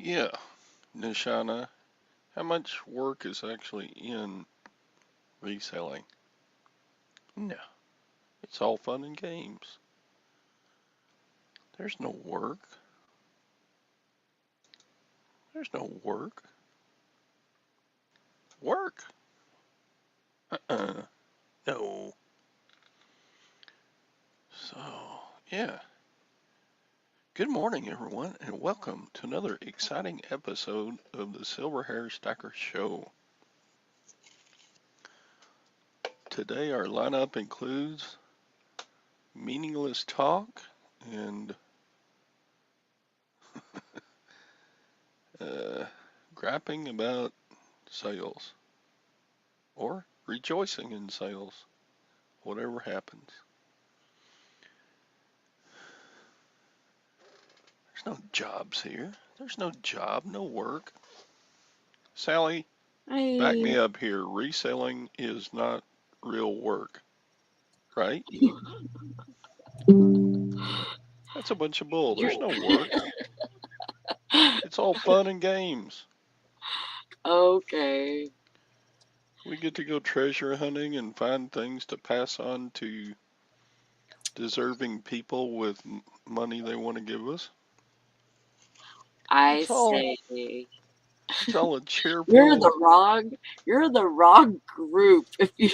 Yeah, Nishana, how much work is actually in reselling? No, it's all fun and games. There's no work. There's no work. Work? Uh-uh. No. So, yeah. Good morning, everyone, and welcome to another exciting episode of the Silverhairstacker Show. Today, our lineup includes meaningless talk and uh, grapping about sales or rejoicing in sales, whatever happens. There's no jobs here. There's no job, no work. Sally, back I me up here. Reselling is not real work, right? That's a bunch of bull. you're There's no work. It's all fun and games. okay. We get to go treasure hunting and find things to pass on to deserving people with money they want to give us. I It's all say it's all a you're the cheerful. wrong you're the wrong group if you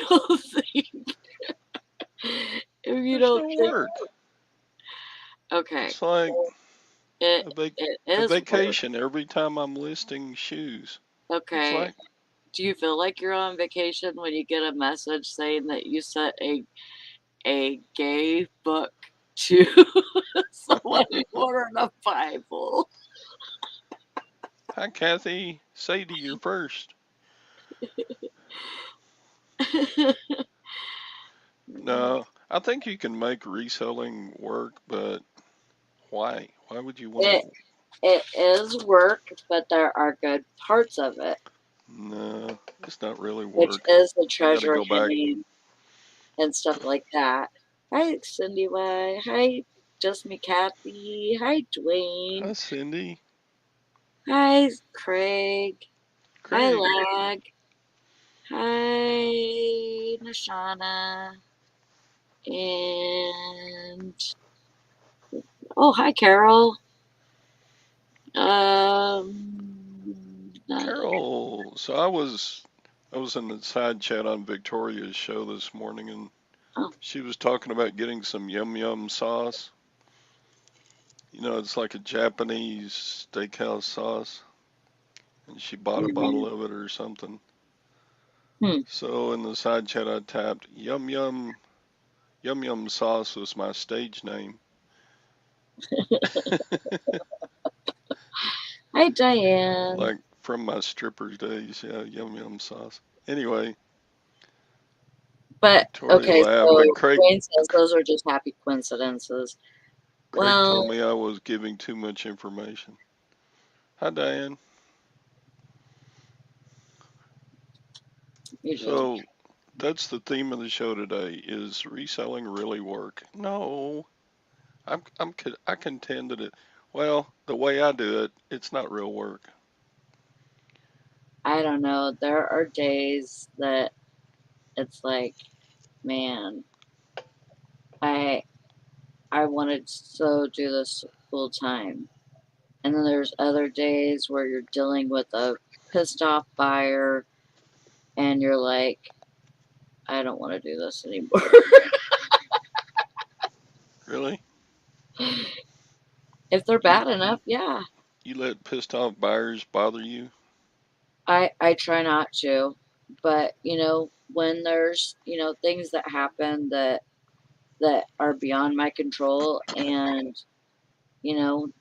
There's don't no think work. okay. It's like It a vac- it a is work. vacation every time I'm listing shoes. It's Okay. like Do you feel like you're on vacation when you get a message saying that you sent a gay book to someone who ordered a Bible? hi Kathy, Sadie, you're first. No, I think you can make reselling work, but why? Why would you want it to? it is work, but there are good parts of it, No, it's not really which work. is the I got to treasure go back. hunting and stuff like that. Hi, Cindy Y. Hi, Just Me Kathy. Hi, Dwayne. Hi Cindy, Hi, Craig. Hi, Craig. Lag. Hi, Nashana. And oh, hi, Carol. Uh, Carol. So I was in the side chat on Victoria's show this morning, and oh, she was talking about getting some yum yum sauce. It's like a Japanese steakhouse sauce, and she bought a bottle mhm. of it or something. Hmm. So in the side chat, I tapped yum yum sauce was my stage name. Hi, Diane. Like from my strippers days, yeah, yum yum sauce. Anyway, But Victoria okay, laughed, but so Dwayne says those are just happy coincidences. Craig told Well, me I was giving too much information. Hi, Diane. you just So that's the theme of the show today. Is reselling really work? No, I contend that it. Well, the way I do it, it's not real work. I don't know. There are days that it's like, man, I I wanted to so do this full time. And then there's other days where you're dealing with a pissed off buyer and you're like, I don't want to do this anymore. Really? If they're You bad enough, yeah. you let pissed off buyers bother you? I try not to. But, when there's, things that happen that are beyond my control and,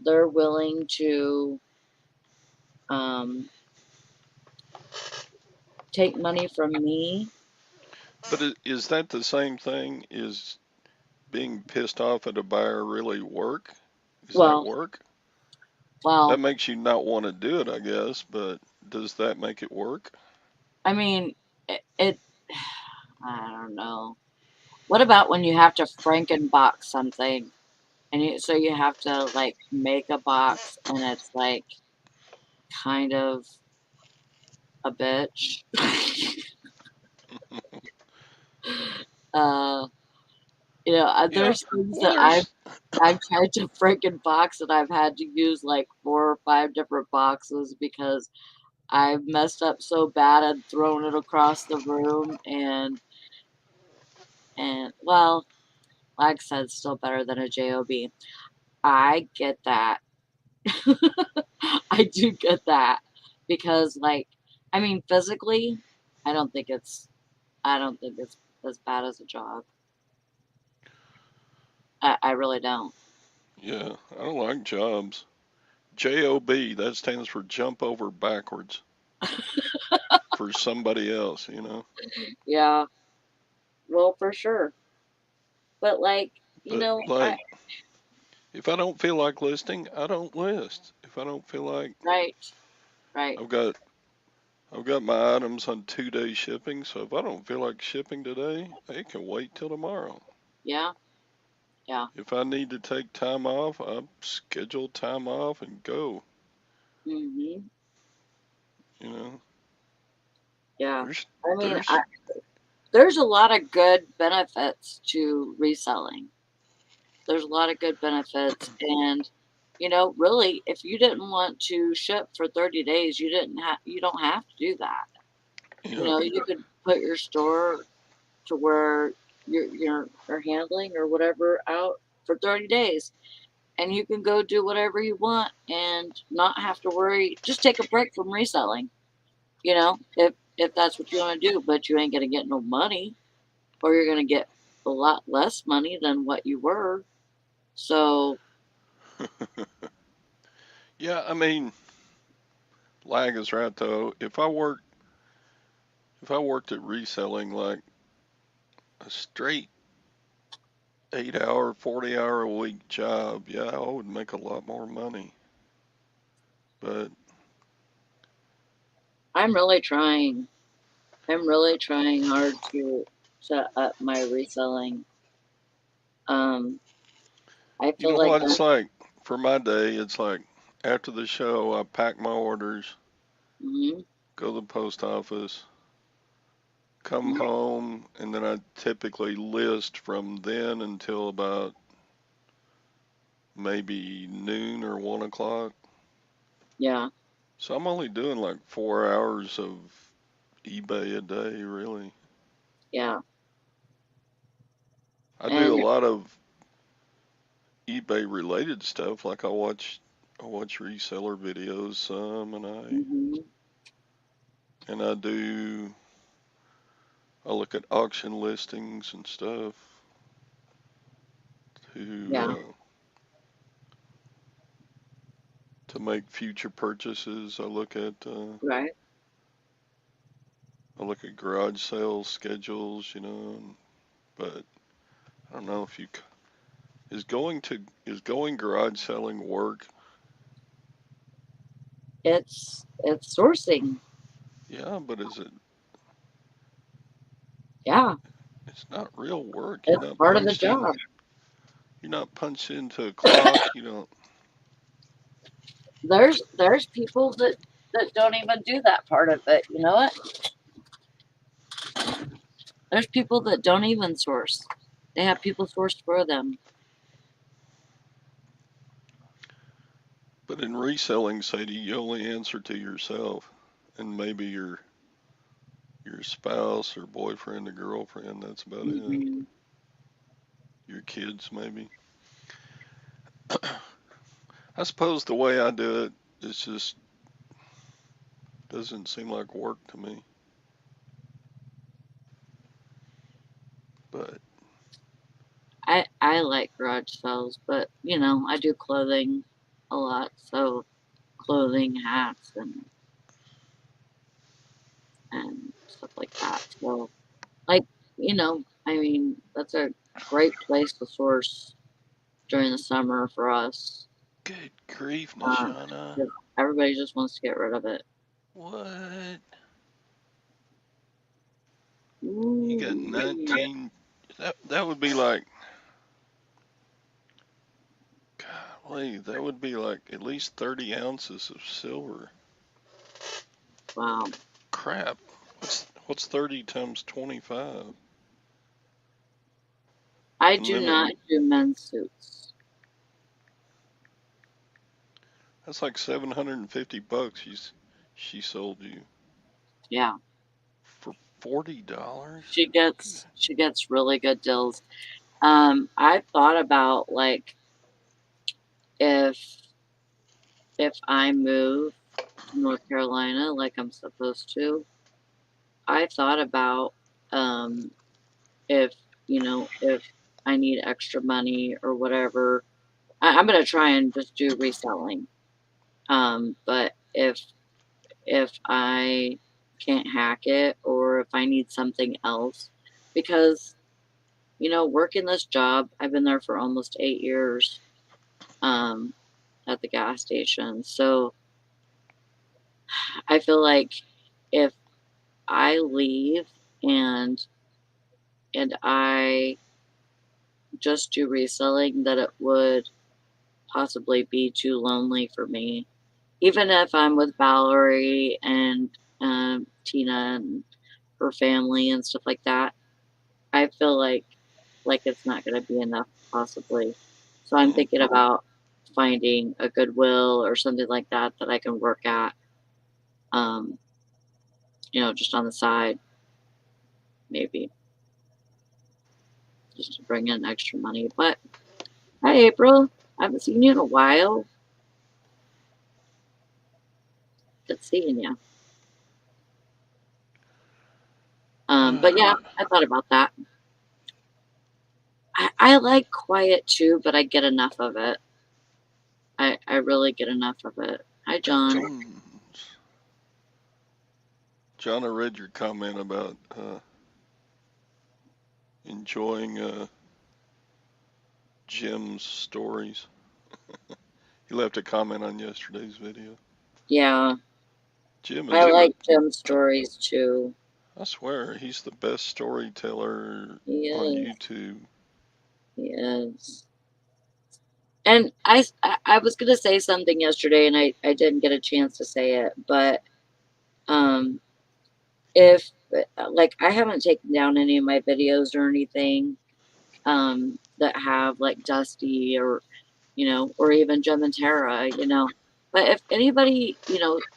they're willing to um take money from me. But is that the same thing? Is being pissed off at a buyer really work? Is that Well, work? That well, makes you not want to do it, I guess, but does that make it work? I mean, it I don't know. What about when you have to Frankenbox something and so you have to like make a box and it's like kind of a bitch. uh, Yeah. there's things Well, that there's I've tried to freaking box and I've had to use like 4 or 5 different boxes because I've messed up so bad and thrown it across the room and well, like I said, it's still better than a job. I get that. I do get that because like I mean physically, I don't think it's I don't think it's as bad as a job. I really don't. yeah. I don't like jobs. Job. That stands for jump over backwards for somebody else. Yeah, well for sure. But like, But I like, if I don't feel like listing, I don't list. If I don't feel like right, right. I've got I've got my items on 2 day shipping, so if I don't feel like shipping today, it can wait till tomorrow. Yeah, yeah. If I need to take time off, I schedule time off and go. Mhm. You know, Yeah. there's I mean, there's there's a lot of good benefits to reselling. There's a lot of good benefits and really if you didn't want to ship for 30 days, you don't have to do that. yeah. You could put your store to where you're handling or whatever out for 30 days and you can go do whatever you want and not have to worry. Just take a break from reselling, if that's what you want to do, but you ain't going to get no money or you're going to get a lot less money than what you were. So, Yeah, I mean, Lag is right though. If I worked at reselling like a straight 8 hour, 40 hour a week job, yeah, I would make a lot more money. But I'm really trying. I'm really trying hard to up my reselling. Um, I you feel know like what it's like for my day? It's like after the show, I pack my orders, mhm, go to the post office, come mhm, home, and then I typically list from then until about maybe noon or 1 o'clock. yeah, So I'm only doing like 4 hours of eBay a day, really. yeah, I do a and lot of eBay related stuff. Like I watch reseller videos some, and I mhm, and I do I look at auction listings and stuff yeah, to make future purchases. right. I look at garage sales schedules, but I don't know if you is going garage selling work. It's sourcing. Yeah, but Yeah, it's not real work. it's part of the job. You're not punched into a clock. You don't. There's people that don't even do that part of it. You know what? There's people that don't even source. They have people sourced for them. But in reselling, Sadie, you only answer to yourself and maybe your spouse or boyfriend or girlfriend. That's about it. Mhm. Your kids, maybe. I suppose the way I do it, it's just doesn't seem like work to me. But I like garage sales, but I do clothing a lot, so clothing, hats, and stuff like that. So, like, I mean, that's a great place to source during the summer for us. good grief, Um, Nashana. 'Cause everybody just wants to get rid of it. What? You got Ooh, 19. That would be like, golly, that would be like at least 30 ounces of silver. Wow. Crap. What's 30 times 25? I And do then not do men's suits. that's like $750 she sold you Yeah. for $40. She gets really good deals. I thought about like if I move to North Carolina like I'm supposed to, I thought about if if I need extra money or whatever. I'm gonna try and just do reselling. But if I can't hack it or if I need something else, because working this job, I've been there for almost 8 years. Um, at the gas station. So I feel like if I leave and I just do reselling, that it would possibly be too lonely for me. Even if I'm with Valerie and Tina and her family and stuff like that, I feel like it's not going to be enough possibly. So I'm thinking about finding a Goodwill or something like that that I can work at, um, just on the side, maybe just to bring in extra money. But hi, April. I haven't seen you in a while. Good seeing you. But yeah, I thought about that. I like quiet too, but I get enough of it. I really get enough of it. Hi, John. John, I read your comment about enjoying Jim's stories. He left a comment on yesterday's video. Yeah, Jim I is like Jim's stories too. I swear, he's the best storyteller He on is. YouTube. He is. And I was gonna say something yesterday, and I didn't get a chance to say it, but um, if like I haven't taken down any of my videos or anything that have like Dusty or or even Jim and Tara. But if anybody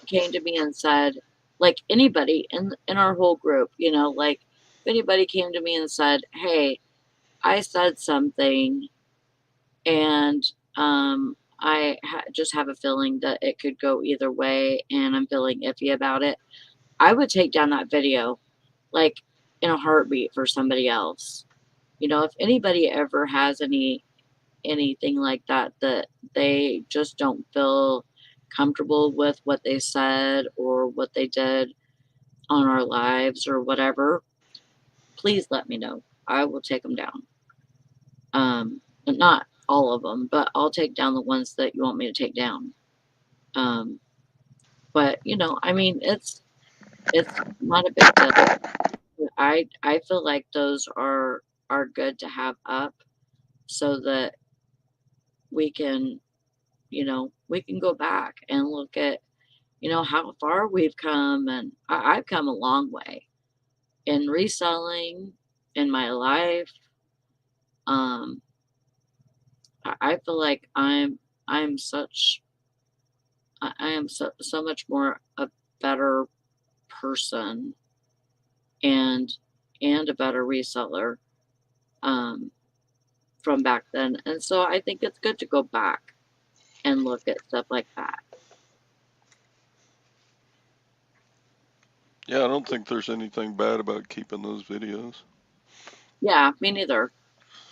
came to me and said, like anybody in our whole group, like if anybody came to me and said, "Hey, I said something and just have a feeling that it could go either way, and I'm feeling iffy about it," I would take down that video like in a heartbeat for somebody else. If anybody ever has anything like that they just don't feel comfortable with what they said or what they did on our lives or whatever, please let me know. I will take them down. But not all of them, but I'll take down the ones that you want me to take down. Um, but I mean, it's not a big deal. I feel like those are good to have up so that we can we can go back and look at how far we've come. And I've come a long way in reselling in my life. Um, I feel like I'm such I am so much more a better person and a better reseller um, from back then. And so I think it's good to go back and look at stuff like that. Yeah, I don't think there's anything bad about keeping those videos. Yeah, me neither.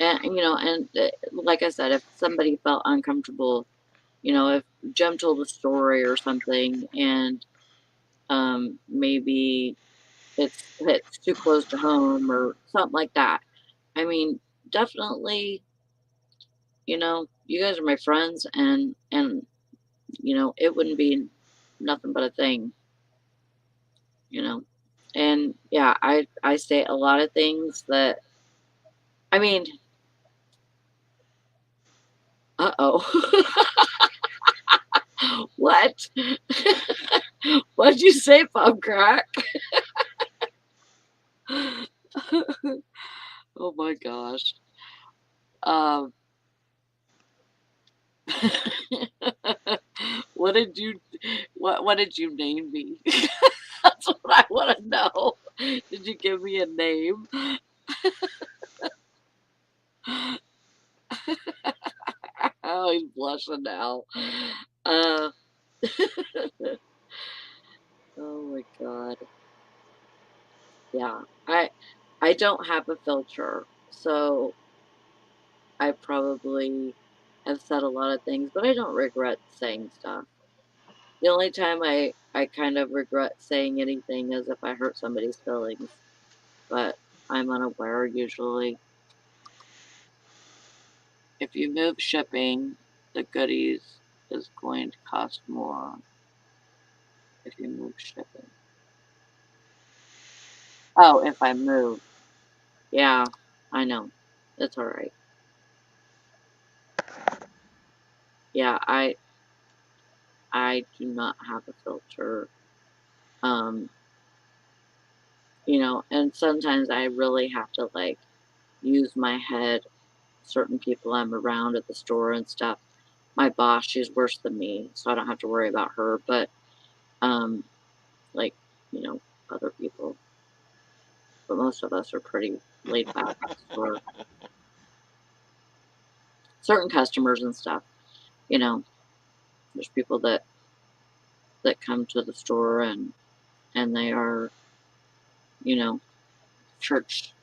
And like I said, if somebody felt uncomfortable, if Jim told a story or something, and maybe it's too close to home or something like that. I mean, definitely, you guys are my friends, and it wouldn't be nothing but a thing, you know. And yeah, I say a lot of things that I mean, uh-oh. What? What What'd you say, Pop Crack? Oh my gosh. Um, what did you what did you name me? That's what I want to know. Did you give me a name? Oh, he's blushing now. Uh, oh my god. Yeah, I don't have a filter, so I probably have said a lot of things, but I don't regret saying stuff. The only time I kind of regret saying anything is if I hurt somebody's feelings, but I'm unaware usually. If you move shipping, the goodies is going to cost more if you move shipping. Oh, if I move. Yeah, I know. It's all right. Yeah, I do not have a filter. Um, and sometimes I really have to like use my head. Certain people I'm around at the store and stuff. My boss, she's worse than me, so I don't have to worry about her. But um, like other people. But most of us are pretty laid back at the store. Certain customers and stuff. You know, there's people that come to the store and they are you know church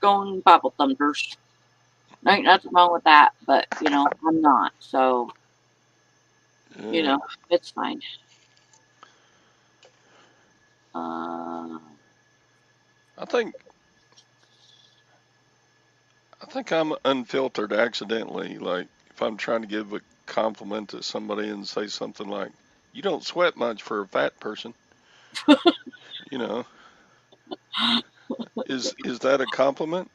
going Bible thumpers. There ain't nothing wrong with that, but I'm not. So Yeah. it's fine. Uh, I think I'm unfiltered accidentally. Like if I'm trying to give a compliment to somebody and say something like, "You don't sweat much for a fat person," you know, is that a compliment?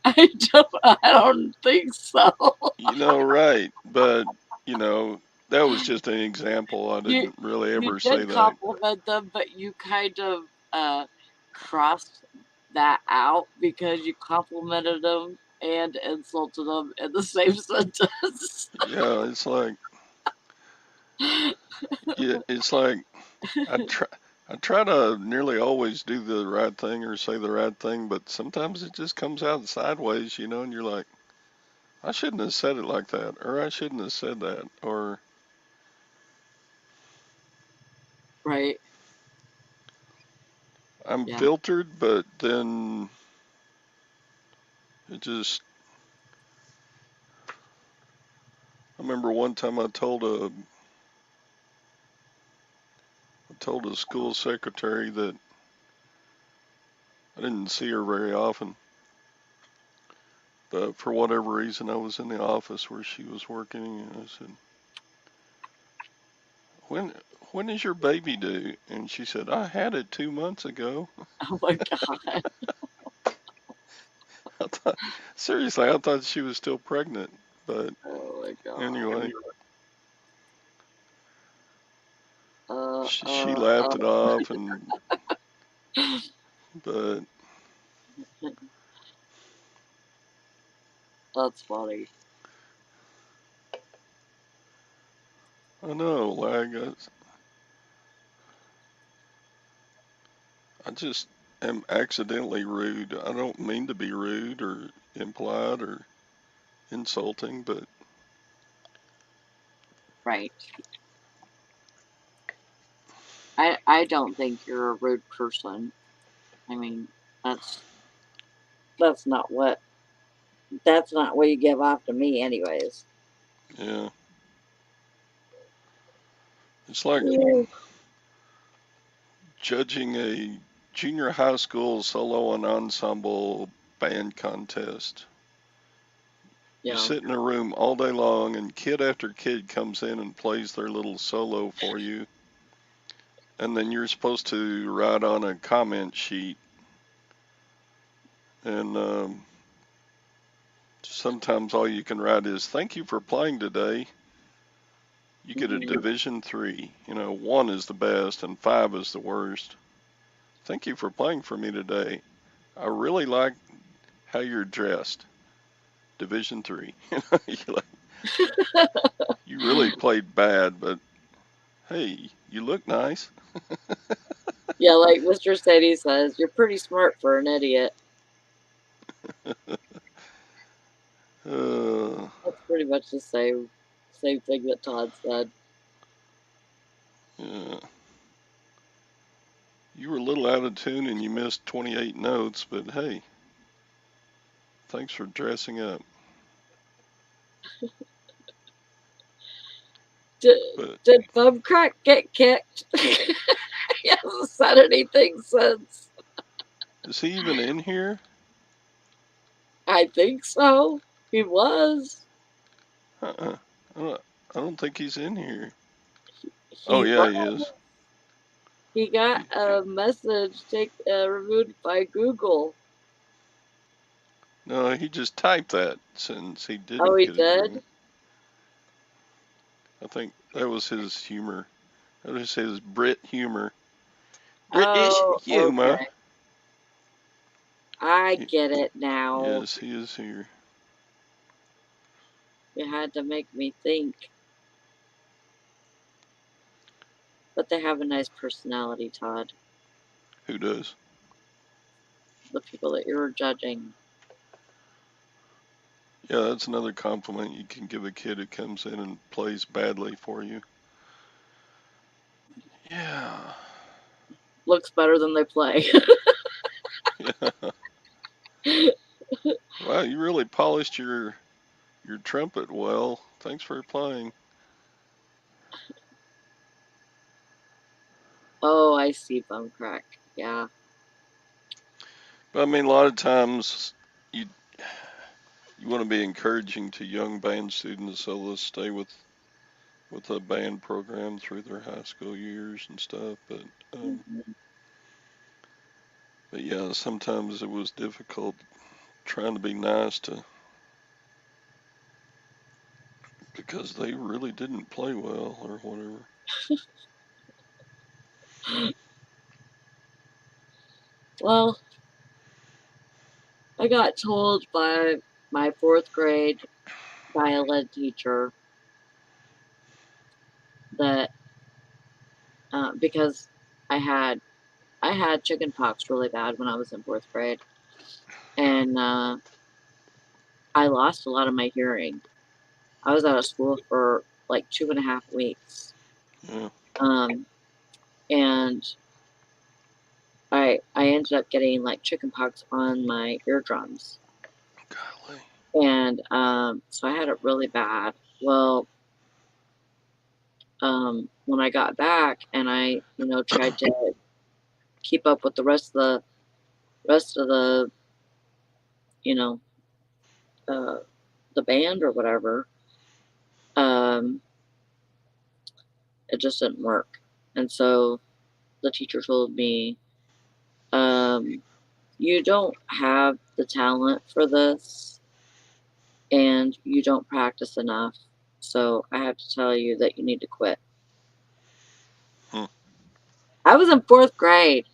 I don't think so. Right. But, you know, that was just an example. I You didn't really you ever say did that. compliment them, but you kind of crossed that out because you complimented them and insulted them in the same sentence. Yeah, it's like I try I try to nearly always do the right thing or say the right thing, but sometimes it just comes out sideways, and you're like, I shouldn't have said it like that, or I shouldn't have said that, or Right. I'm Yeah. filtered, but then it just I remember one time I told a school secretary that I didn't see her very often, but for whatever reason I was in the office where she was working, and I said, "When when is your baby due?" And she said, "I had it 2 months ago." Oh my god. I thought, seriously, I thought she was still pregnant, but Oh my god. anyway, Uh, she uh, laughed uh. it off, and but That's funny. I know, like I just am accidentally rude. I don't mean to be rude or implied or insulting, but Right. I don't think you're a rude person. I mean, that's that's not what that's not what you give off to me anyways. yeah, it's like Yeah. judging a junior high school solo and ensemble band contest. You Yeah. sit in a room all day long, and kid after kid comes in and plays their little solo for you, and then you're supposed to write on a comment sheet. And sometimes all you can write is "Thank you for playing today." You get a Division 3. 1 is the best and 5 is the worst. Thank you for playing for me today. I really like how you're dressed. Division 3. You really played bad, but hey, you look nice. Yeah, like Mr. Sadie says, you're pretty smart for an idiot. That's pretty much the same thing that Todd said. Yeah. You were a little out of tune and you missed 28 notes, but hey, thanks for dressing up. Did Bumcrack get kicked? He hasn't said anything since. Is he even in here? I think so. He was. Uh-uh. I don't think he's in here. He Yeah, was. he is. He got a message removed by Google. No, he just typed that since he didn't Oh, he get it did? removed. I think that was his humor. That was his Brit humor. British humor. Okay. I get it now. Yes, he is here. You had to make me think. But they have a nice personality, Todd. Who does? The people that you were judging. Yeah, that's another compliment you can give a kid who comes in and plays badly for you. Yeah. Looks better than they play. Yeah. Wow, you really polished your trumpet well. Thanks for playing. Oh, I see, Bumcrack. Yeah. But I mean, a lot of times you want to be encouraging to young band students, so let's stay with a band program through their high school years and stuff. But yeah, sometimes it was difficult trying to be nice to because they really didn't play well or whatever. Well, I got told by my 4th grade violin teacher that because I had chicken pox really bad when I was in 4th grade, and I lost a lot of my hearing. I was out of school for like 2.5 weeks. Yeah. And I ended up getting like chicken pox on my eardrums. Golly. And so I had it really bad. Well, when I got back and I, tried to keep up with the rest of the, you know, the band or whatever, um, it just didn't work. And so the teacher told me, you don't have the talent for this and you don't practice enough. So I have to tell you that you need to quit. I was in 4th grade.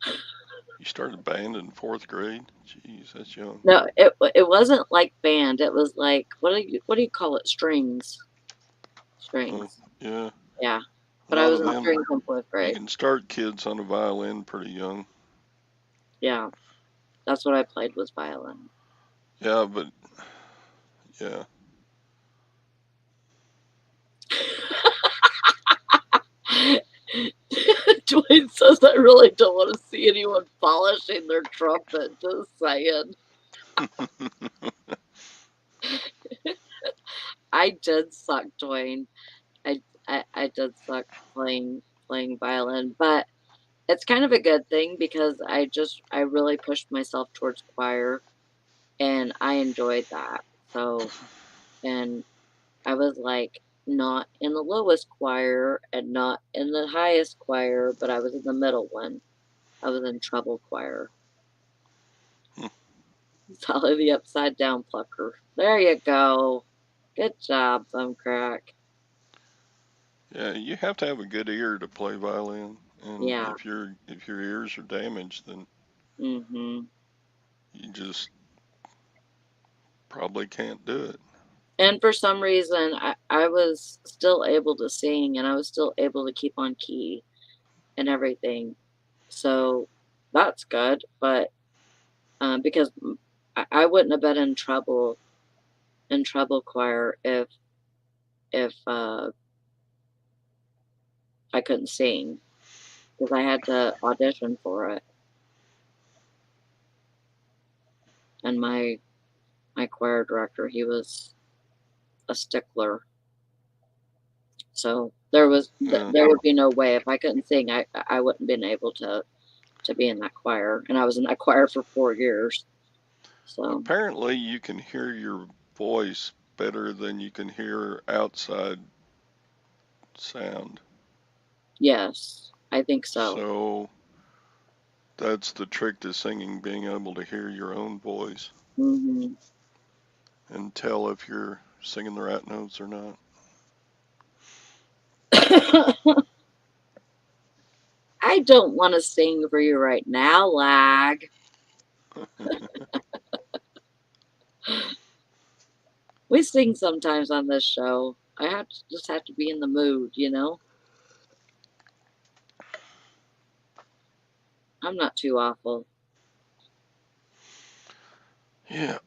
You started band in 4th grade? Jeez, that's young. No, it wasn't like band. It was like what do you call it? Strings. Strings. Yeah. Yeah. A But I lot was of in them. strings in 4th You grade. can start kids on a violin pretty young. Yeah. That's what I played was violin. Yeah, but yeah. Dwayne says I really don't want to see anyone polishing their trumpet. Just saying. I did suck, Dwayne. I did suck playing violin, but it's kind of a good thing because I really pushed myself towards choir and I enjoyed that. So, and I was like not in the lowest choir and not in the highest choir, but I was in the middle one. I was in treble choir. Sally the upside down plucker. There you go. Good job, Thumbcrack. Yeah, you have to have a good ear to play violin, and Yeah. if your ears are damaged, then Mhm. you just probably can't do it. And for some reason, I was still able to sing, and I was still able to keep on key and everything. So that's good, but because I wouldn't have been in trouble choir if I couldn't sing because I had to audition for it, and my choir director, he was a stickler. So Uh, there would be no way if I couldn't sing, I wouldn't been able to be in that choir, and I was in that choir for 4 years. So Apparently, you can hear your voice better than you can hear outside sound. yes, I think so. So that's the trick to singing, being able to hear your own voice Hmm. and tell if you're singing the right notes or not. I don't want to sing for you right now, lag. We sing sometimes on this show. I just have to be in the mood, you know. I'm not too awful. Yeah.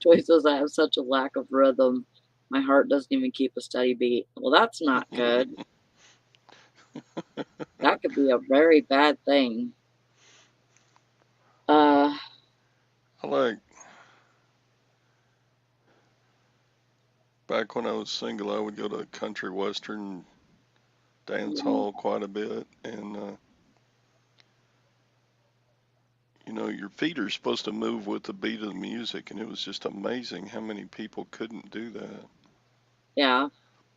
Joy says I have such a lack of rhythm. My heart doesn't even keep a steady beat. Well, that's not good. That could be a very bad thing. Uh, I like back when I was single, I would go to country western dance yeah. hall quite a bit, and your feet are supposed to move with the beat of the music, and it was just amazing how many people couldn't do that. Yeah.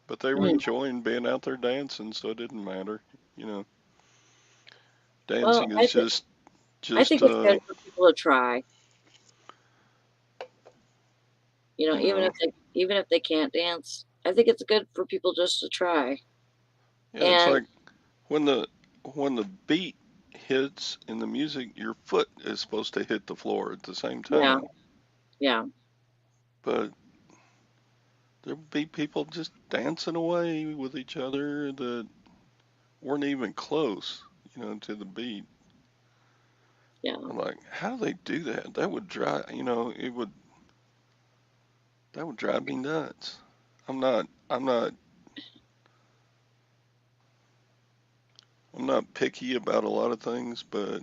But they were Mm. enjoying being out there dancing, so it didn't matter. You know, Well, dancing is just I just think it's good for people to try. You know, you know, even if they can't dance, I think it's good for people just to try. yeah, it's And like when the beat hits in the music, your foot is supposed to hit the floor at the same yeah, time. yeah, But there would be people just dancing away with each other that weren't even close, to the beat. yeah. I'm like, how do they do that? That would drive, that would drive me nuts. I'm not I'm not picky about a lot of things, but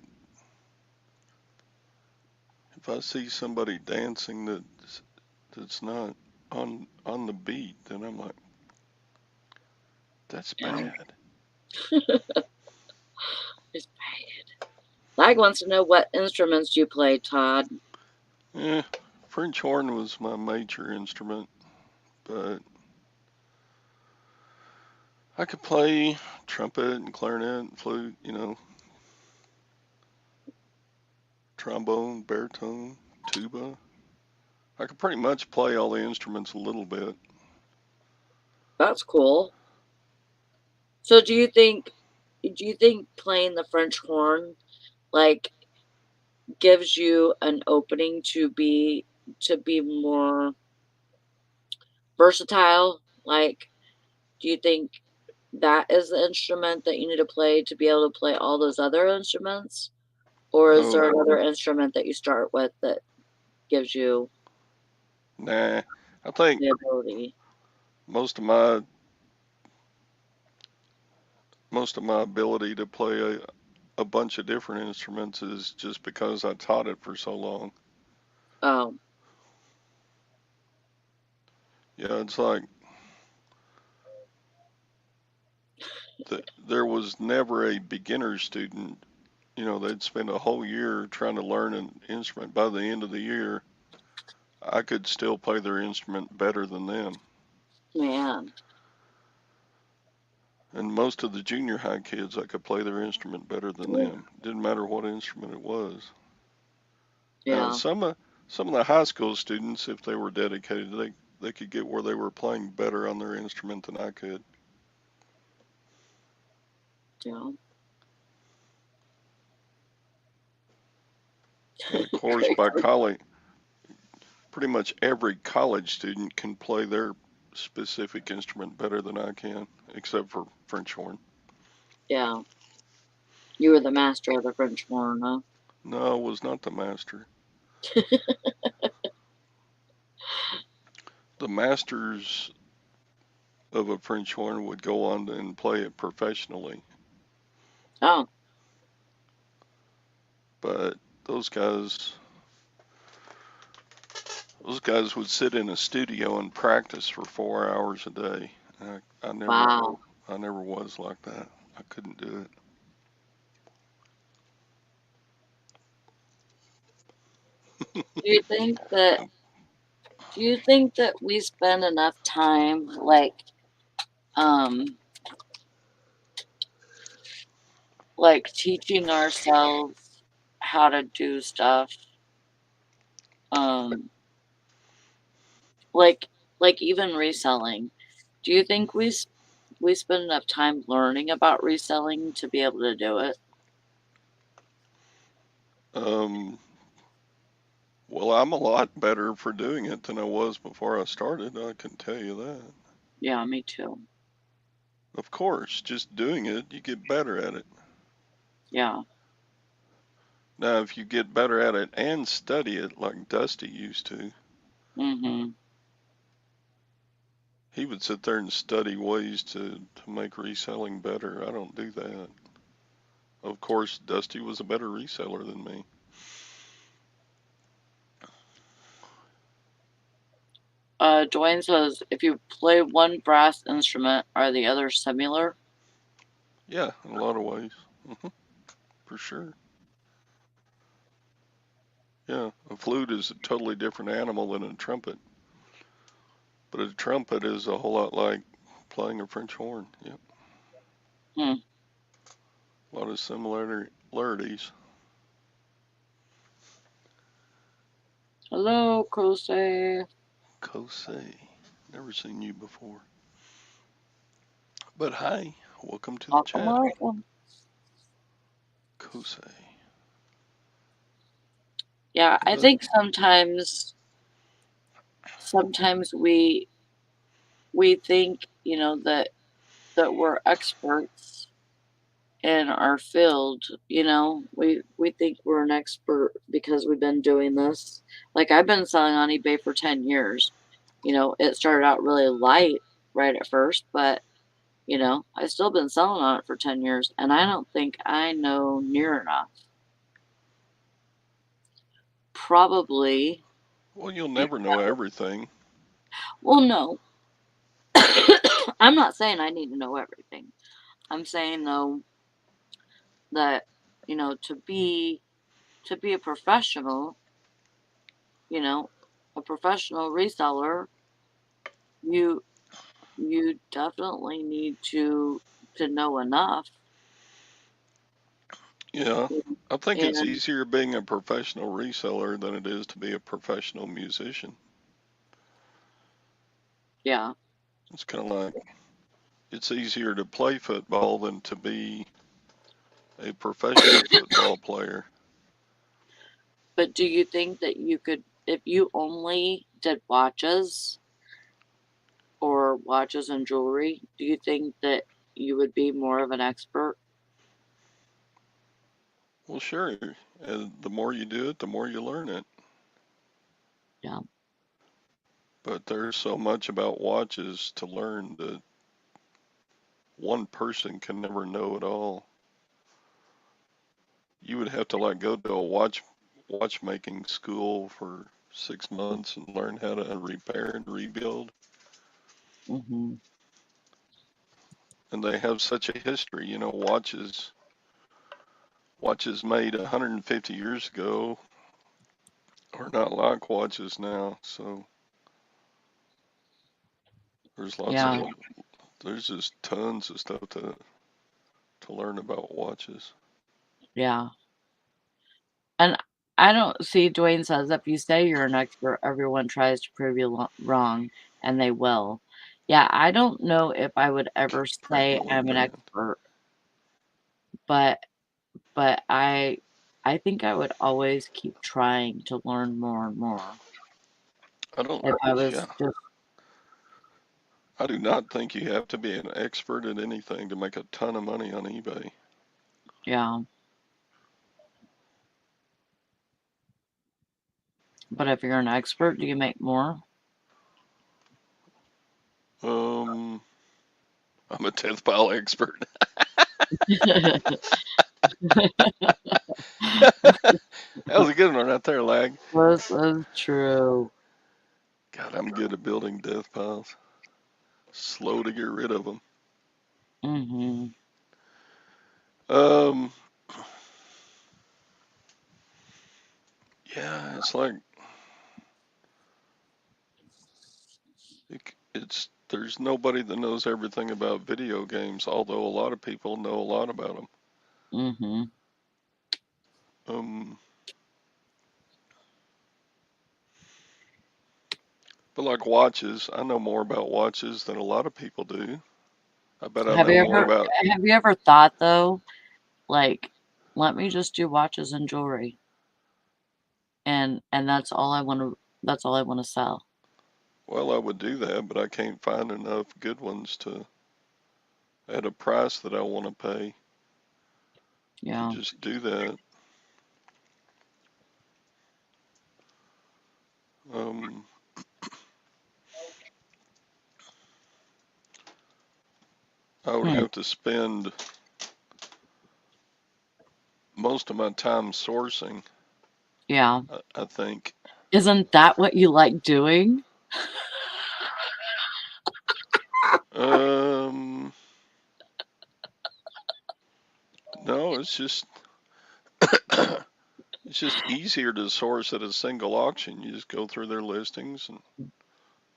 if I see somebody dancing that's not on the beat, then I'm like, that's Yeah. bad. It's bad. Lag wants to know what instruments you play, Todd. Yeah, French horn was my major instrument, but I could play trumpet and clarinet and flute, trombone, baritone, tuba. I could pretty much play all the instruments a little bit. That's cool. So do you think playing the French horn like gives you an opening to be more versatile? Like, do you think that is the instrument that you need to play to be able to play all those other instruments? Or is there Oh, another instrument that you start with that gives you nah. I think the ability? most of my most of my ability to play a bunch of different instruments is just because I taught it for so long. Oh, Yeah, it's like there was never a beginner student. They'd spend a whole year trying to learn an instrument. By the end of the year, I could still play their instrument better than them. man. And most of the junior high kids, I could play their instrument better than them. Didn't matter what instrument it was. Now, Yeah. some of the high school students, if they were dedicated, they could get where they were playing better on their instrument than I could. Yeah. And of course, by college, pretty much every college student can play their specific instrument better than I can, except for French horn. Yeah. You were the master of the French horn, huh? No, I was not the master. The masters of a French horn would go on and play it professionally, Oh, but those guys, those guys would sit in a studio and practice for 4 hours a day. I never, wow. I never was like that. I couldn't do it. Do you think that we spend enough time um like teaching ourselves how to do stuff? Um like even reselling. Do you think we spend enough time learning about reselling to be able to do it? Um, well, I'm a lot better for doing it than I was before I started. I can tell you that. Yeah, me too. Of course, just doing it, you get better at it. Yeah. Now, if you get better at it and study it like Dusty used to, Mhm. he would sit there and study ways to make reselling better. I don't do that. Of course, Dusty was a better reseller than me. Dwayne says if you play one brass instrument, are the others similar? Yeah, in a lot of ways. For sure. Yeah, a flute is a totally different animal than a trumpet. But a trumpet is a whole lot like playing a French horn. Yep. Hmm. A lot of similarities. Hello, Kosei. Kosei. Never seen you before. But hi, welcome to the Welcome, chat. welcome. Kosei. Yeah, I But think sometimes we think, that we're experts in our field, we think we're an expert because we've been doing this. Like I've been selling on eBay for 10 years. It started out really light right at first, but I still been selling on it for 10 years and I don't think I know near enough. Probably, well, you'll you never know everything. well, no. I'm not saying I need to know everything. I'm saying though that, to be a professional, you know, a professional reseller, you you definitely need to know enough. Yeah, I think it's And easier being a professional reseller than it is to be a professional musician. yeah, It's kind of like it's easier to play football than to be a professional football player. but do you think that you could, if you only did watches or watches and jewelry, do you think that you would be more of an expert? Well, sure. And the more you do it, the more you learn it. Yeah. But there's so much about watches to learn that one person can never know it all. You would have to like go to a watchmaking school for 6 months and learn how to repair and rebuild. Hmm. And they have such a history. Watches made 150 years ago are not like watches now. So there's lots Yeah. of there's just tons of stuff to learn about watches. Yeah. And I don't see. Dwayne says if you say you're an expert, everyone tries to prove you wrong, and they will. Yeah, I don't know if I would ever say Permanently I'm an banned. expert, but I think I would always keep trying to learn more and more. I don't. If I was Yeah, just I do not think you have to be an expert at anything to make a ton of money on eBay. yeah, but if you're an expert, do you make more? Um, I'm a death pile expert. That was a good one right there, Lag. This is true. God, I'm good at building death piles. Slow to get rid of them. Hmm. Um, yeah, it's like it's there's nobody that knows everything about video games, although a lot of people know a lot about them. Hmm. Um, but like watches, I know more about watches than a lot of people do. I bet I Have know you more ever about. have you ever thought though, like, let me just do watches and jewelry, and that's all I want to sell. Well, I would do that, but I can't find enough good ones to at a price that I want to pay to Yeah. just do that. Um, I would Hmm. have to spend most of my time sourcing, Yeah. I think. Isn't that what you like doing? Um, no, it's just easier to source at a single auction. You just go through their listings and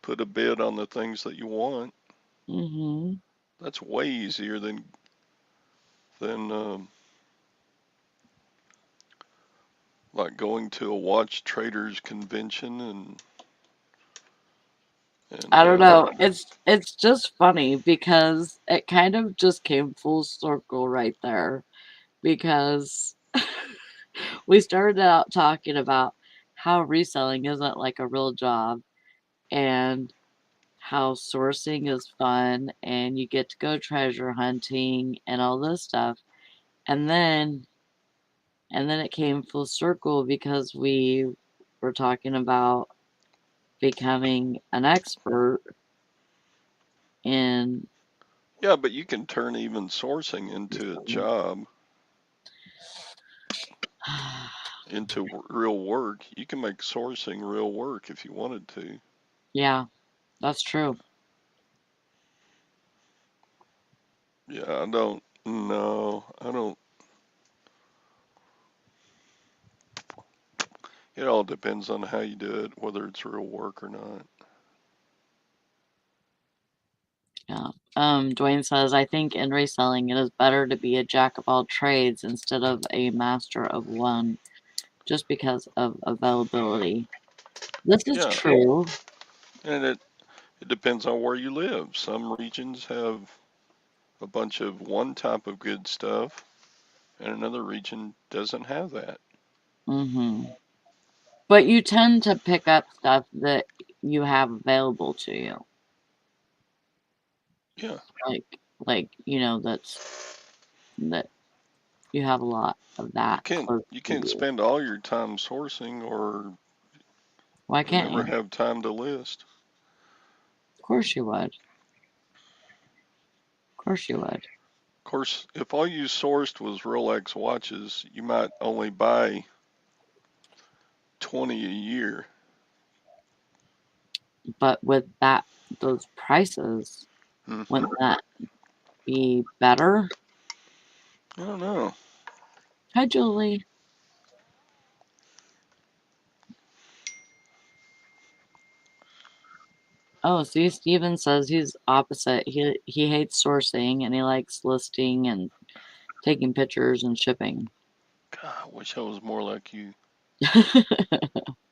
put a bid on the things that you want. Hmm. That's way easier than like going to a watch traders convention and I don't know. It's just funny because it kind of just came full circle right there because we started out talking about how reselling isn't like a real job and how sourcing is fun and you get to go treasure hunting and all this stuff. And then it came full circle because we were talking about becoming an expert in yeah, but you can turn even sourcing into a job, into real work. You can make sourcing real work if you wanted to. yeah, that's true. Yeah, I don't. No, I don't. It all depends on how you do it, whether it's real work or not. Yeah. Dwayne says, I think in reselling it is better to be a jack of all trades instead of a master of one, just because of availability. This is Yeah, true. and it depends on where you live. Some regions have a bunch of one type of good stuff, and another region doesn't have that. Hmm. But you tend to pick up stuff that you have available to you. Yeah, Like, that you have a lot of you that can't close you to can't you. spend all your time sourcing Why or can't never you? have time to list. Of course you would. Of course you would. Of course, if all you sourced was Rolex watches, you might only buy 20 a year. But with those prices, Hmm. wouldn't that be better? I don't know. Hi, Julie. Oh, see, Steven says he's opposite. He hates sourcing and he likes listing and taking pictures and shipping. God, I wish I was more like you. I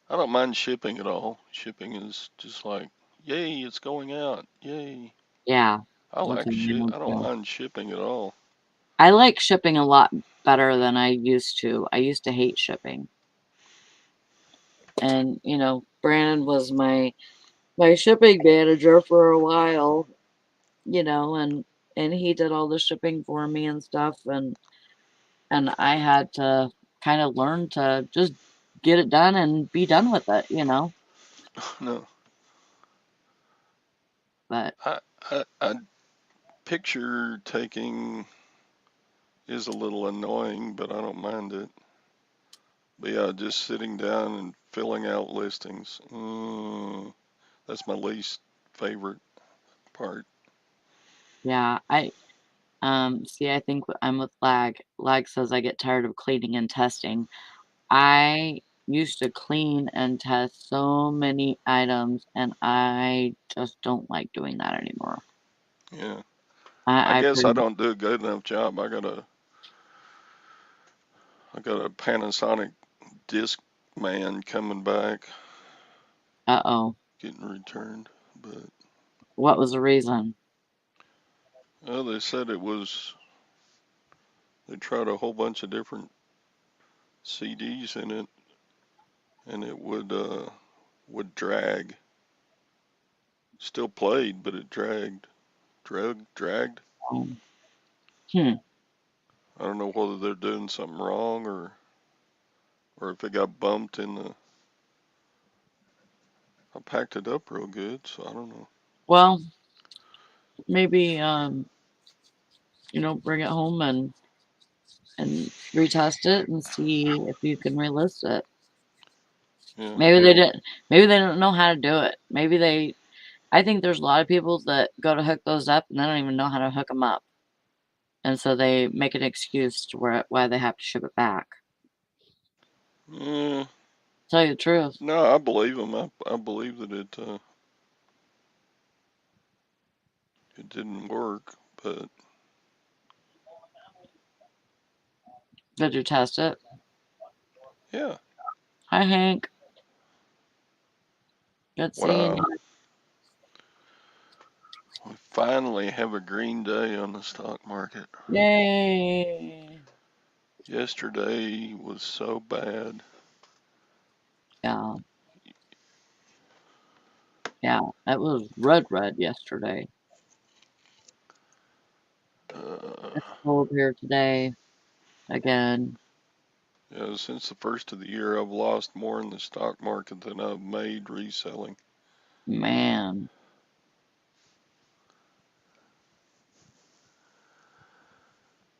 don't mind shipping at all. Shipping is just like, yay, it's going out. Yay. Yeah, I that's like what I shit. am I don't too. mind shipping at all. I like shipping a lot better than I used to. I used to hate shipping. And, Brandon was my shipping manager for a while, and he did all the shipping for me and stuff, and I had to kind of learn to just get it done and be done with it. No, But I picture taking is a little annoying, but I don't mind it. But yeah, just sitting down and filling out listings. That's my least favorite part. yeah, see, I think I'm with Lag. Lag says I get tired of cleaning and testing. I used to clean and test so many items, and I just don't like doing that anymore. Yeah. I I guess I pretty don't do a good enough job. I got a Panasonic disc man coming back, uh-oh. getting returned. But What was the reason? well, they said they tried a whole bunch of different CDs in it, and it would drag. Still played, but it dragged. Um, hmm. I don't know whether they're doing something wrong or if it got bumped in the. I packed it up real good, so I don't know. Well, maybe bring it home and retest it and see if you can relist it. Yeah, Maybe they well, didn't maybe they don't know how to do it. I think there's a lot of people that go to hook those up and they don't even know how to hook them up. And so they make an excuse to why they have to ship it back. yeah. Tell you the truth. No, I believe them. I believe that it didn't work, but Did you test it? yeah. Hi Hank. Good seeing Wow, you. we finally have a green day on the stock market. Yay. Yesterday was so bad. Yeah, yeah. It was red yesterday. Uh, It's cold here today again. yeah, since the first of the year, I've lost more in the stock market than I've made reselling. Man.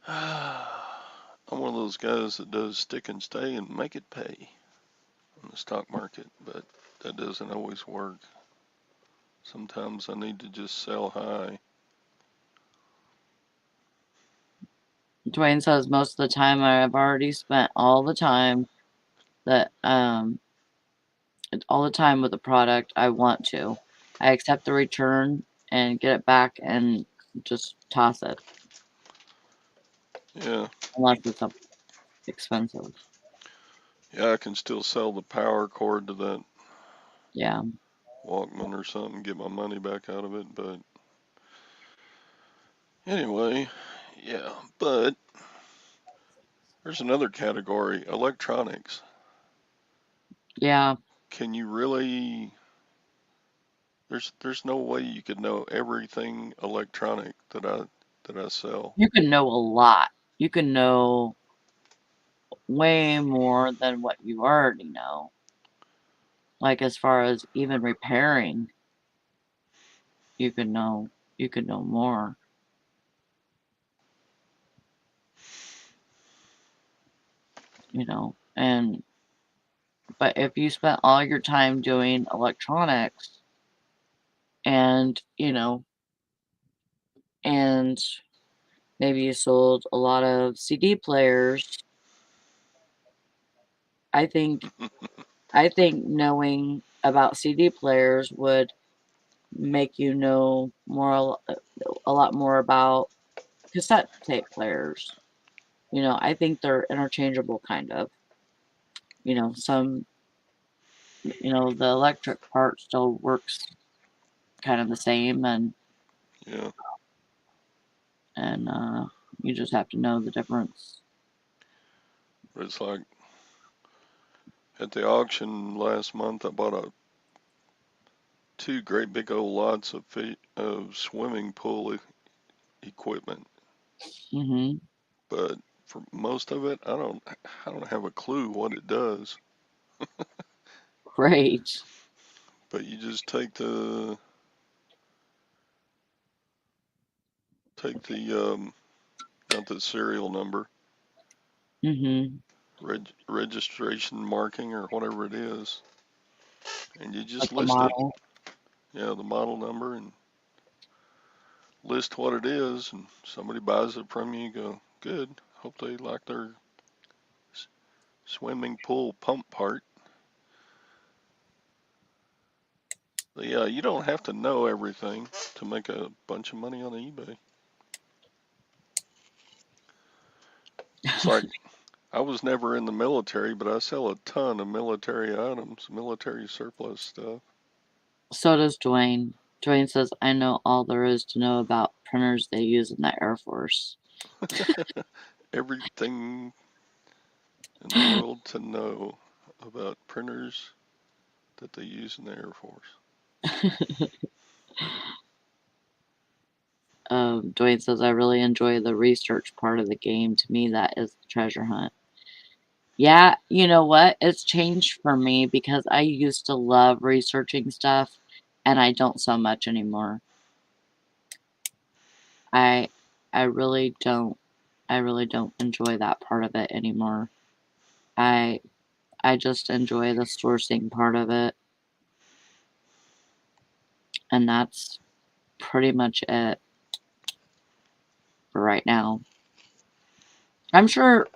I'm one of those guys that does stick and stay and make it pay on the stock market, but that doesn't always work. Sometimes I need to just sell high. Dwayne says most of the time I've already spent that all the time with the product I want to. I accept the return and get it back and just toss it Yeah, unless it's expensive. yeah, I can still sell the power cord to that Yeah. Walkman or something, get my money back out of it. But anyway, yeah, but there's another category, electronics. Yeah. Can you really? There's no way you could know everything electronic that I sell. You can know a lot. You can know way more than what you already know. Like as far as even repairing, you can know you can know more, and but if you spent all your time doing electronics and and maybe you sold a lot of CD players, I think I think knowing about CD players would make you know a lot more about cassette tape players. I think they're interchangeable kind of. some, the electric part still works kind of the same, and Yeah. and you just have to know the difference. But it's like at the auction last month, I bought two great big old lots of swimming pool equipment. Mm-hmm. But for most of it, I don't have a clue what it does. Great. But you just take the not the serial number, Mm-hmm. registration marking or whatever it is, and you Like just the list it. model. Yeah, the model number and list what it is, and somebody buys it from you. You go, good. Hope they like their swimming pool pump part. But yeah, you don't have to know everything to make a bunch of money on eBay. It's like I was never in the military, but I sell a ton of military items, military surplus stuff. So does Dwayne. Dwayne says, I know all there is to know about printers they use in the Air Force. Everything in the world to know about printers that they use in the Air Force. Dwayne says, I really enjoy the research part of the game. To me, that is the treasure hunt. Yeah, you know what? It's changed for me because I used to love researching stuff and I don't so much anymore. I I really don't I really don't enjoy that part of it anymore. I I just enjoy the sourcing part of it, and that's pretty much it for right now. I'm sure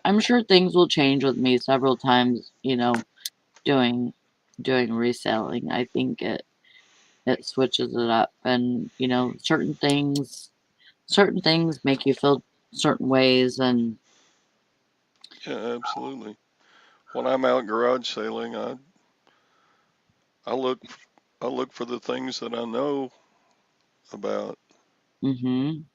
things will change with me several times, doing doing reselling. I think it switches it up, and certain things make you feel certain ways, and Yeah, absolutely. When I'm out garage sailing, I look I look for the things that I know about. mhm.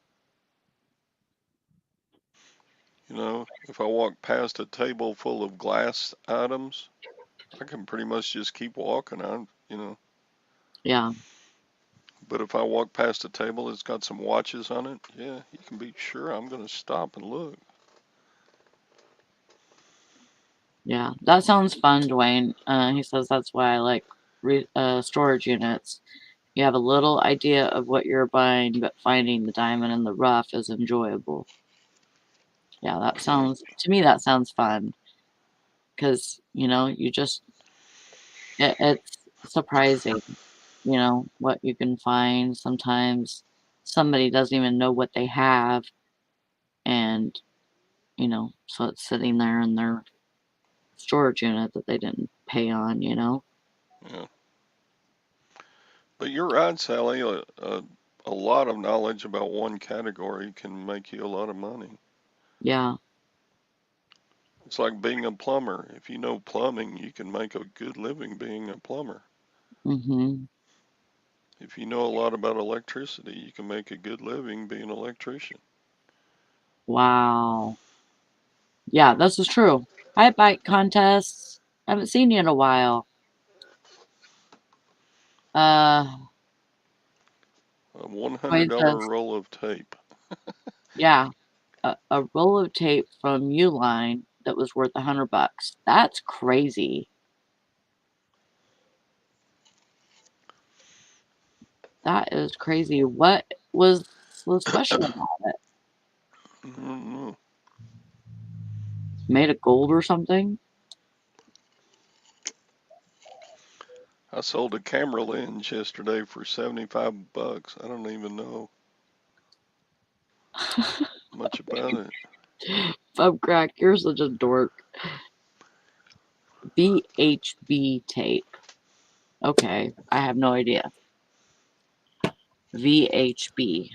If I walk past a table full of glass items, I can pretty much just keep walking. Yeah, But if I walk past a table that's got some watches on it, yeah, you can be sure I'm going to stop and look. yeah. That sounds fun, Dwayne. He says that's why I like storage units. You have a little idea of what you're buying, but finding the diamond in the rough is enjoyable. Yeah, Yeah, to me, that sounds fun because, it's surprising, what you can find. Sometimes somebody doesn't even know what they have, and, so it's sitting there in their storage unit that they didn't pay on. yeah. But you're right, Sally. A lot of knowledge about one category can make you a lot of money. Yeah. It's like being a plumber. If you know plumbing, you can make a good living being a plumber. Mhm. If you know a lot about electricity, you can make a good living being an electrician. Wow. Yeah, this is true. Hi, bike contests. Haven't seen you in a while. Uh, A Dwayne $100 says, roll of tape. yeah, a roll of tape from Uline that was worth $100. That's crazy. That is crazy. What was so special about it? Mm-hmm. Made of gold or something? I sold a camera lens yesterday for $75. I don't even know much about it. Bub crack, you're such a dork. VHB tape. Okay, I have no idea. VHB.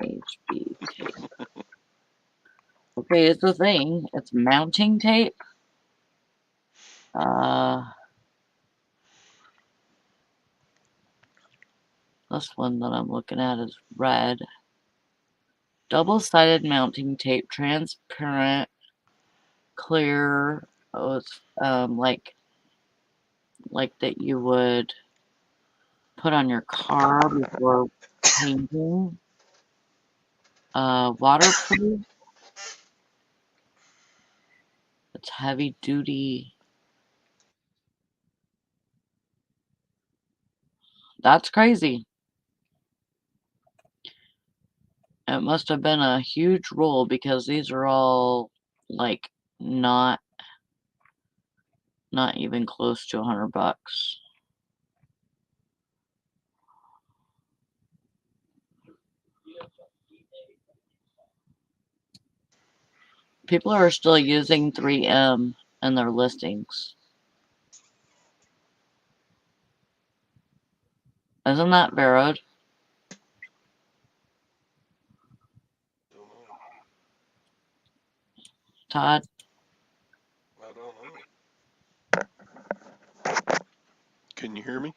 HB tape. Okay, it's a thing. It's mounting tape. This one that I'm looking at is red. Double-sided mounting tape, transparent, clear. Oh, it's like that you would put on your car before painting. Waterproof. It's heavy duty. That's crazy. It must have been a huge roll because these are all like not even close to $100. People are still using 3M in their listings. Isn't that Barrowed? Todd? I don't know. Can you hear me?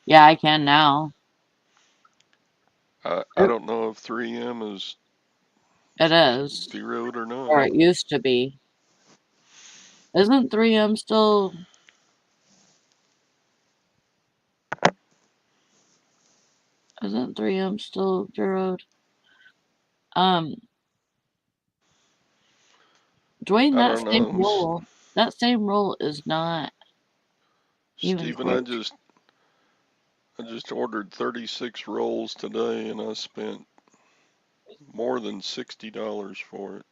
Yeah, I can now. I It, don't know if 3M is it is. zeroed or Or not. it used to be. Isn't 3M still... Isn't 3M still Barrowed? Dwayne, I don't know. that same roll is not even Stephen, I close. just ordered 36 rolls today and I spent more than $60 for it.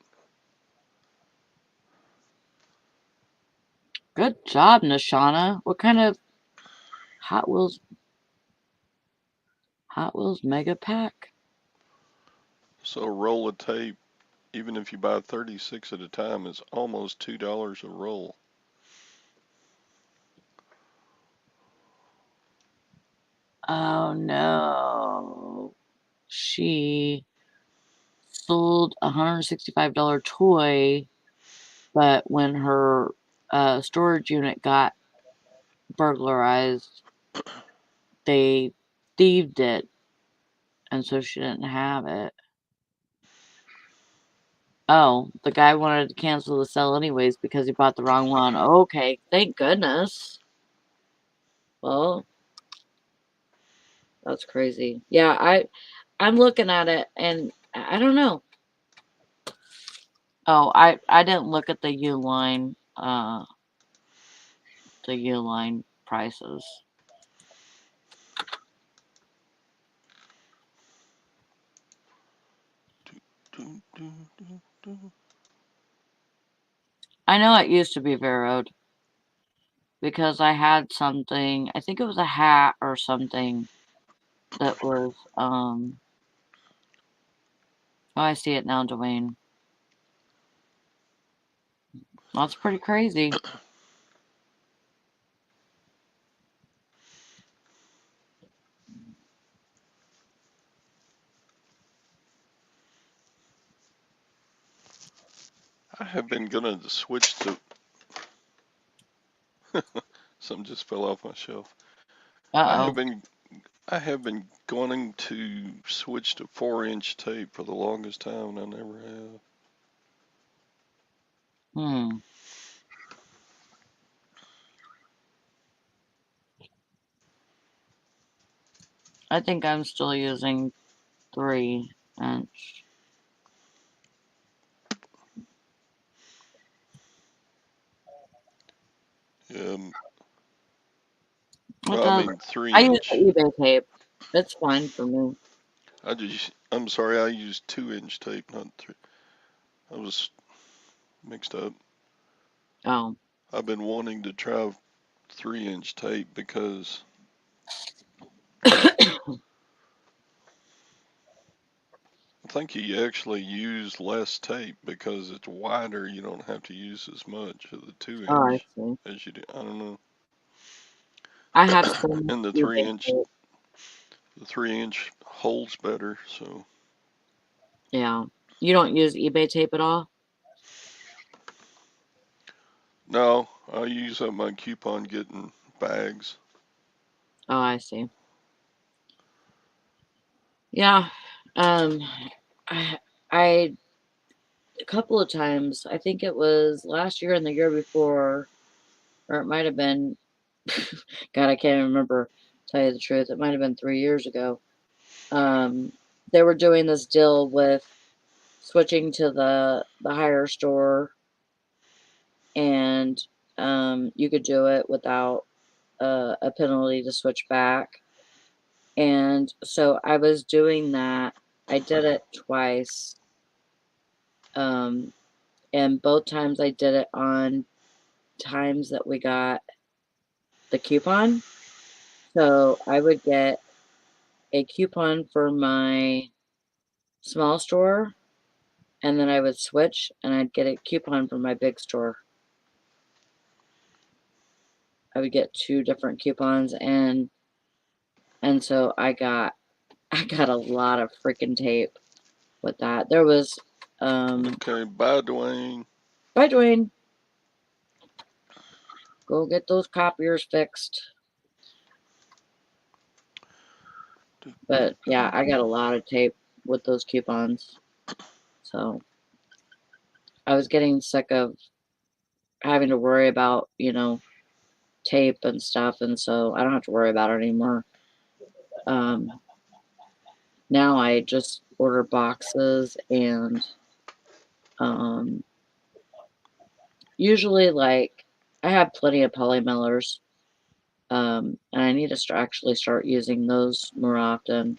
Good job, Nashana. What kind of Hot Wheels Mega Pack? So a roll of tape, even if you buy 36 at a time, is almost $2 a roll. Oh no. She sold a $165 toy, but when her storage unit got burglarized, they thieved it, and so she didn't have it. Oh, the guy wanted to cancel the sale anyways because he bought the wrong one. Okay, thank goodness. Well, that's crazy. Yeah, I'm looking at it and I don't know. Oh, I didn't look at the Uline prices. I know it used to be Veroed because I had something, I think it was a hat or something that was oh, I see it now, Dwayne. That's pretty crazy. I have been gonna switch to something just fell off my shelf. I have Uh-oh. been I have been wanting to switch to 4-inch tape for the longest time, and I never have. Hmm. I think I'm still using 3-inch. It Well, I does. mean I 3 use the inch. eBay tape. It's fine for me. I'm sorry, I used 2-inch tape, not 3. I was mixed up. Oh. I've been wanting to try 3-inch tape because I think you actually use less tape because it's wider. You don't have to use as much of the two Oh, I inch see. as you do. I don't know. I have some And eBay tape. the 3-inch holds better. So Yeah. You don't use eBay tape at all? no, I use up my coupon getting bags. Oh, I see. Yeah. Um, I a couple of times, I think it was last year and the year before, or it might have been, God, I can't remember, tell you the truth. It might have been 3 years ago. Um, they were doing this deal with switching to the higher store, and you could do it without a penalty to switch back. And so I was doing that. I did it twice. Um, and both times I did it on times that we got the coupon. So I would get a coupon for my small store, and then I would switch and I'd get a coupon for my big store. I would get two different coupons, and so I got a lot of freaking tape with that. There was Okay, bye, Dwayne. bye Dwayne. Go get those copiers fixed. But yeah, I got a lot of tape with those coupons. So I was getting sick of having to worry about, tape and stuff, and so I don't have to worry about it anymore. Um, now I just order boxes, and um, usually, like, I have plenty of polymillers, and I need to actually start using those more often.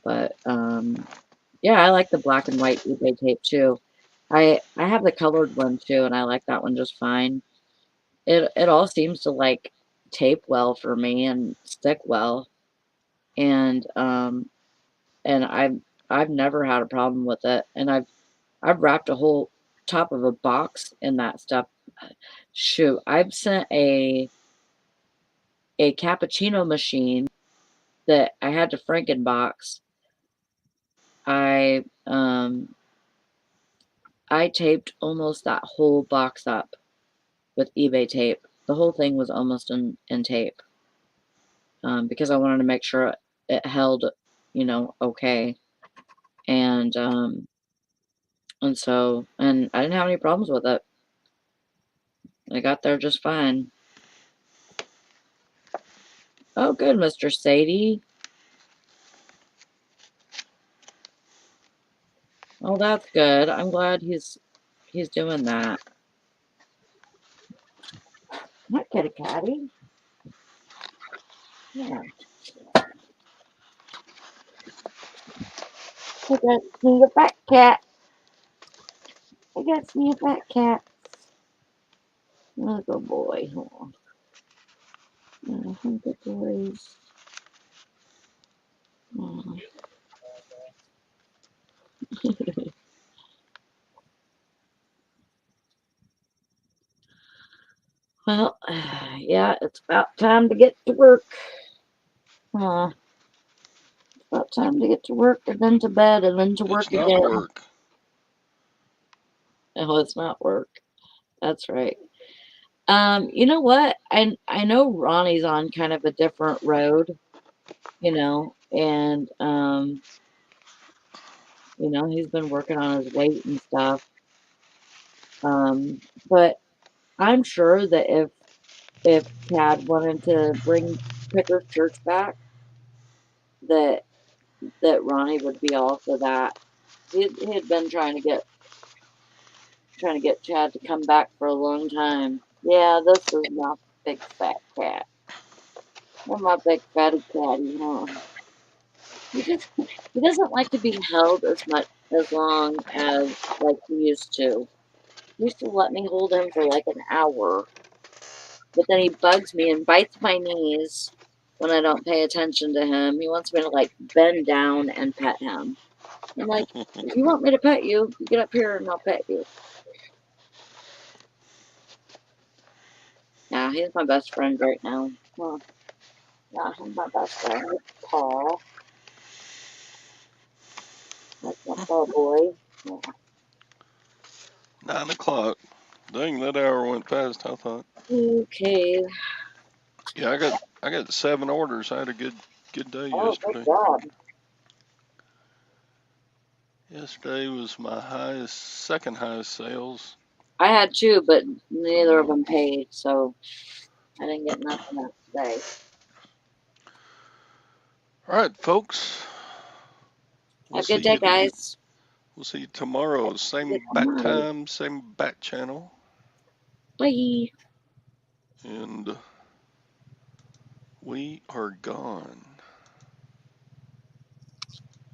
But yeah, I like the black and white eBay tape too. I have the colored one too, and I like that one just fine. It all seems to like tape well for me and stick well, and I've never had a problem with it, and I've wrapped a whole top of a box in that stuff. Shoot, I've sent a cappuccino machine that I had to Frankenbox. I I taped almost that whole box up with eBay tape. The whole thing was almost in tape, because I wanted to make sure it held, okay. And and I didn't have any problems with it. I got there just fine. Oh, good, Mr. Sadie. Oh, that's good. I'm glad he's doing that. Not kitty catty. Yeah. I got me a fat cat. I got me a fat cat. Oh, good boy. Oh, good boys. Oh. Well, yeah, it's about time to get to work. Uh, it's about time to get to work and then to bed and then to It's work not again. work. Oh, it's not work. That's right. You know what? I know Ronnie's on kind of a different road, and he's been working on his weight and stuff. But I'm sure that if Chad wanted to bring Picker's church back, that Ronnie would be all for that. He had been trying to get Chad to come back for a long time. Yeah, this is my big fat cat. You're my big fatty catty, huh? He doesn't like to be held as long as like he used to. He used to let me hold him for like an hour, but then he bugs me and bites my knees when I don't pay attention to him. He wants me to like bend down and pet him. I'm like, if you want me to pet you, you get up here and I'll pet you. Yeah, he's my best friend right now. Huh. Yeah, he's my best friend. It's Paul. That's my Paul boy. Yeah. 9 o'clock. Dang, that hour went fast, I thought. Okay. Yeah, I got 7 orders. I had a good day Oh, good yesterday. job. Yesterday was my second highest sales. I had 2, but neither of So, them paid, so I didn't get nothing out today. all right, folks. We'll Have a good see day, you. guys. We'll see you tomorrow. Same Come bat on. time, same bat channel, Bye. and we are gone.